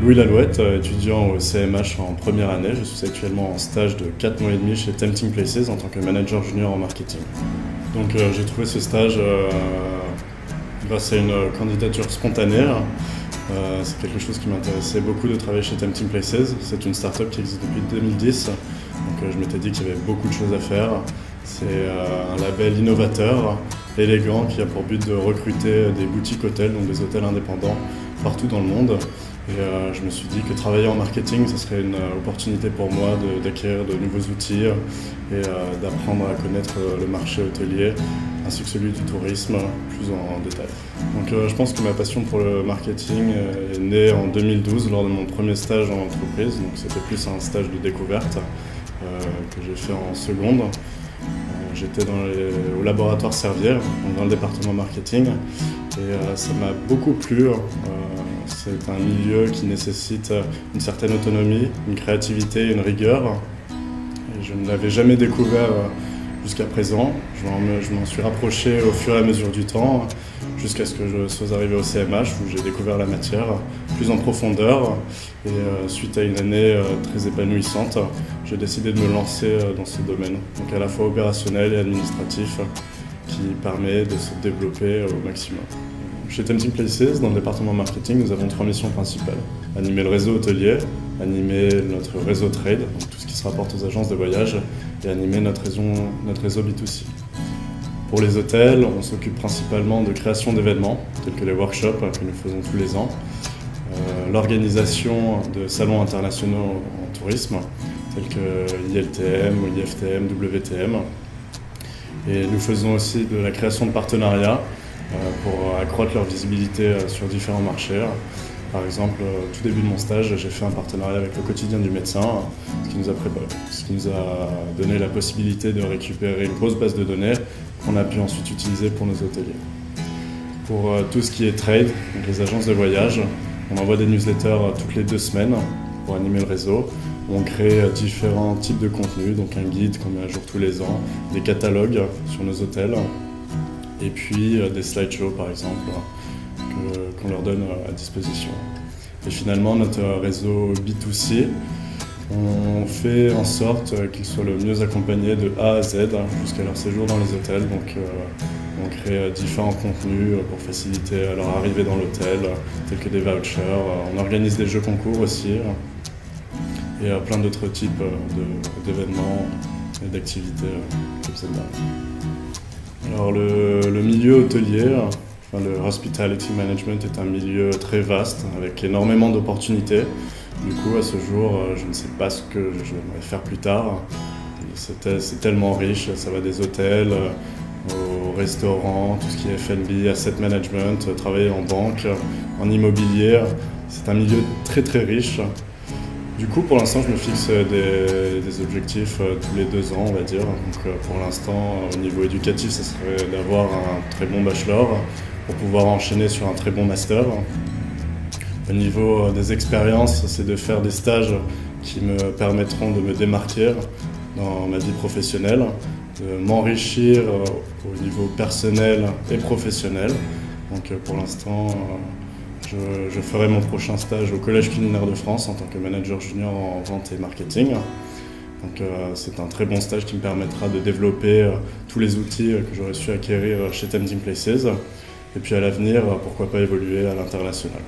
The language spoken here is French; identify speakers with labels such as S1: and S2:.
S1: Louis Lalouette, étudiant au CMH en première année. Je suis actuellement en stage de 4 mois et demi chez Tempting Places en tant que manager junior en marketing. Donc j'ai trouvé ce stage grâce à une candidature spontanée. C'est quelque chose qui m'intéressait beaucoup de travailler chez Tempting Places. C'est une start-up qui existe depuis 2010. Donc je m'étais dit qu'il y avait beaucoup de choses à faire. C'est un label innovateur, élégant, qui a pour but de recruter des boutiques hôtels, donc des hôtels indépendants, partout dans le monde. Et je me suis dit que travailler en marketing, ce serait une opportunité pour moi d'acquérir de nouveaux outils et d'apprendre à connaître le marché hôtelier ainsi que celui du tourisme plus en détail. Donc je pense que ma passion pour le marketing est née en 2012 lors de mon premier stage en entreprise. Donc c'était plus un stage de découverte que j'ai fait en seconde. J'étais au laboratoire Servière, dans le département marketing, et ça m'a beaucoup plu. C'est un milieu qui nécessite une certaine autonomie, une créativité, une rigueur. Et je ne l'avais jamais découvert jusqu'à présent. Je m'en suis rapproché au fur et à mesure du temps, jusqu'à ce que je sois arrivé au CMH, où j'ai découvert la matière plus en profondeur. Et suite à une année très épanouissante, j'ai décidé de me lancer dans ce domaine, donc à la fois opérationnel et administratif, qui permet de se développer au maximum. Chez Tempting Places, dans le département marketing, nous avons 3 missions principales. Animer le réseau hôtelier, animer notre réseau trade, donc tout ce qui se rapporte aux agences de voyage, et animer notre réseau B2C. Pour les hôtels, on s'occupe principalement de création d'événements, tels que les workshops que nous faisons tous les ans, l'organisation de salons internationaux en tourisme, tels que ILTM, IFTM, WTM. Et nous faisons aussi de la création de partenariats pour accroître leur visibilité sur différents marchés. Par exemple, au tout début de mon stage, j'ai fait un partenariat avec le quotidien du médecin, ce qui nous a donné la possibilité de récupérer une grosse base de données qu'on a pu ensuite utiliser pour nos hôteliers. Pour tout ce qui est trade, donc les agences de voyage, on envoie des newsletters toutes les 2 semaines pour animer le réseau. On crée différents types de contenus, donc un guide qu'on met à jour tous les ans, des catalogues sur nos hôtels, et puis des slideshows par exemple, qu'on leur donne à disposition. Et finalement, notre réseau B2C, on fait en sorte qu'ils soient le mieux accompagnés de A à Z jusqu'à leur séjour dans les hôtels. Donc on crée différents contenus pour faciliter leur arrivée dans l'hôtel, tels que des vouchers. On organise des jeux concours aussi et plein d'autres types d'événements et d'activités comme celle-là. Alors le milieu hôtelier, le hospitality management est un milieu très vaste avec énormément d'opportunités. Du coup, à ce jour, je ne sais pas ce que je vais faire plus tard. C'est tellement riche, ça va des hôtels, aux restaurants, tout ce qui est F&B, asset management, travailler en banque, en immobilier. C'est un milieu très très riche. Du coup, pour l'instant, je me fixe des objectifs tous les 2 ans, on va dire. Donc, pour l'instant, au niveau éducatif, ce serait d'avoir un très bon bachelor pour pouvoir enchaîner sur un très bon master. Au niveau des expériences, c'est de faire des stages qui me permettront de me démarquer dans ma vie professionnelle, de m'enrichir au niveau personnel et professionnel. Donc, pour l'instant, je ferai mon prochain stage au Collège culinaire de France en tant que manager junior en vente et marketing. Donc c'est un très bon stage qui me permettra de développer tous les outils que j'aurais su acquérir chez Tempting Places. Et puis à l'avenir, pourquoi pas évoluer à l'international.